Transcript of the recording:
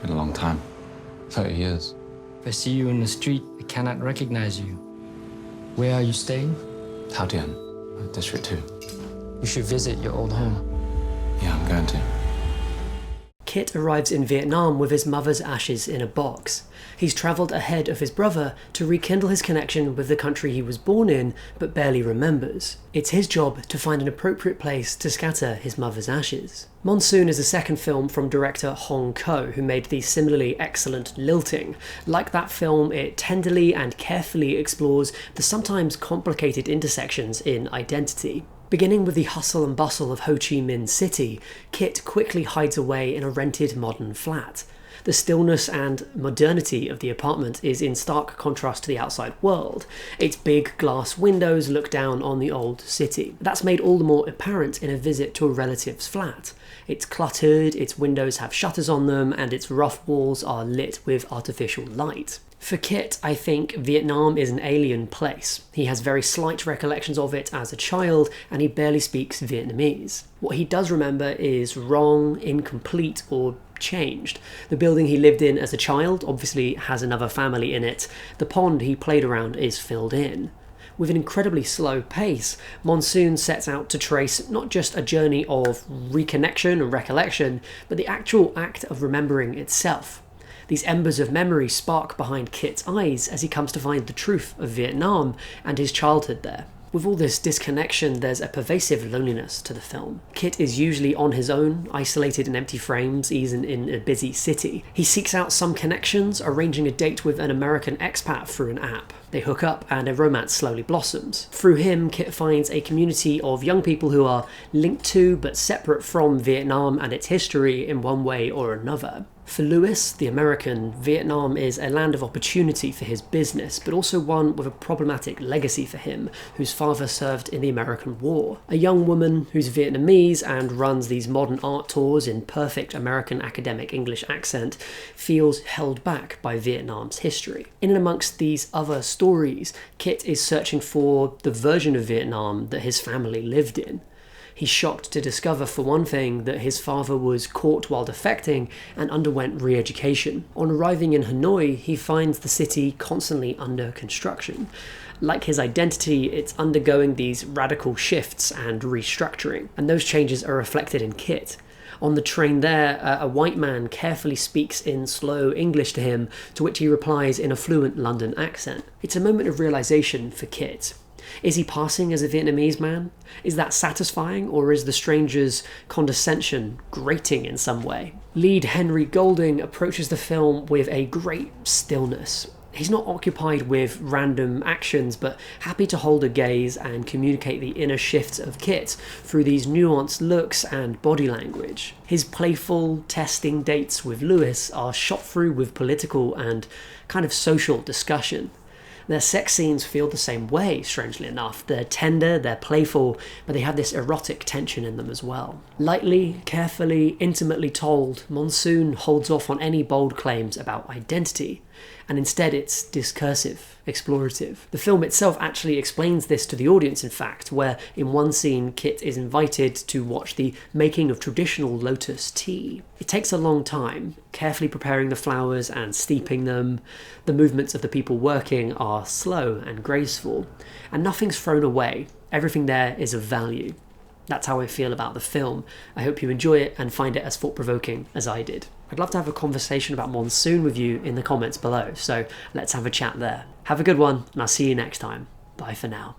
Been a long time. 30 years. If I see you in the street, I cannot recognize you. Where are you staying? Taotian, District 2. You should visit your old home. Yeah, I'm going to. Kit arrives in Vietnam with his mother's ashes in a box. He's travelled ahead of his brother to rekindle his connection with the country he was born in but barely remembers. It's his job to find an appropriate place to scatter his mother's ashes. Monsoon is the second film from director Hong Ko, who made the similarly excellent Lilting. Like that film, it tenderly and carefully explores the sometimes complicated intersections in identity. Beginning with the hustle and bustle of Ho Chi Minh City, Kit quickly hides away in a rented modern flat. The stillness and modernity of the apartment is in stark contrast to the outside world. Its big glass windows look down on the old city. That's made all the more apparent in a visit to a relative's flat. It's cluttered, its windows have shutters on them, and its rough walls are lit with artificial light. For Kit, I think Vietnam is an alien place. He has very slight recollections of it as a child, and he barely speaks Vietnamese. What he does remember is wrong, incomplete, or changed. The building he lived in as a child obviously has another family in it. The pond he played around is filled in. With an incredibly slow pace, Monsoon sets out to trace not just a journey of reconnection and recollection, but the actual act of remembering itself. These embers of memory spark behind Kit's eyes as he comes to find the truth of Vietnam and his childhood there. With all this disconnection, there's a pervasive loneliness to the film. Kit is usually on his own, isolated in empty frames, even in a busy city. He seeks out some connections, arranging a date with an American expat through an app. They hook up and a romance slowly blossoms. Through him, Kit finds a community of young people who are linked to but separate from Vietnam and its history in one way or another. For Lewis, the American, Vietnam is a land of opportunity for his business, but also one with a problematic legacy for him, whose father served in the American War. A young woman who's Vietnamese and runs these modern art tours in perfect American academic English accent feels held back by Vietnam's history. In and amongst these other stories, Kit is searching for the version of Vietnam that his family lived in. He's shocked to discover, for one thing, that his father was caught while defecting and underwent re-education. On arriving in Hanoi, he finds the city constantly under construction. Like his identity, it's undergoing these radical shifts and restructuring, and those changes are reflected in Kit. On the train there, a white man carefully speaks in slow English to him, to which he replies in a fluent London accent. It's a moment of realization for Kit. Is he passing as a Vietnamese man? Is that satisfying, or is the stranger's condescension grating in some way? Lead Henry Golding approaches the film with a great stillness. He's not occupied with random actions, but happy to hold a gaze and communicate the inner shifts of Kit through these nuanced looks and body language. His playful, testing dates with Lewis are shot through with political and kind of social discussion. Their sex scenes feel the same way, strangely enough. They're tender, they're playful, but they have this erotic tension in them as well. Lightly, carefully, intimately told, Monsoon holds off on any bold claims about identity, and instead it's discursive, explorative. The film itself actually explains this to the audience, in fact, where in one scene Kit is invited to watch the making of traditional lotus tea. It takes a long time, carefully preparing the flowers and steeping them. The movements of the people working are slow and graceful, and nothing's thrown away. Everything there is of value. That's how I feel about the film. I hope you enjoy it and find it as thought-provoking as I did. I'd love to have a conversation about Monsoon with you in the comments below, so let's have a chat there. Have a good one, and I'll see you next time. Bye for now.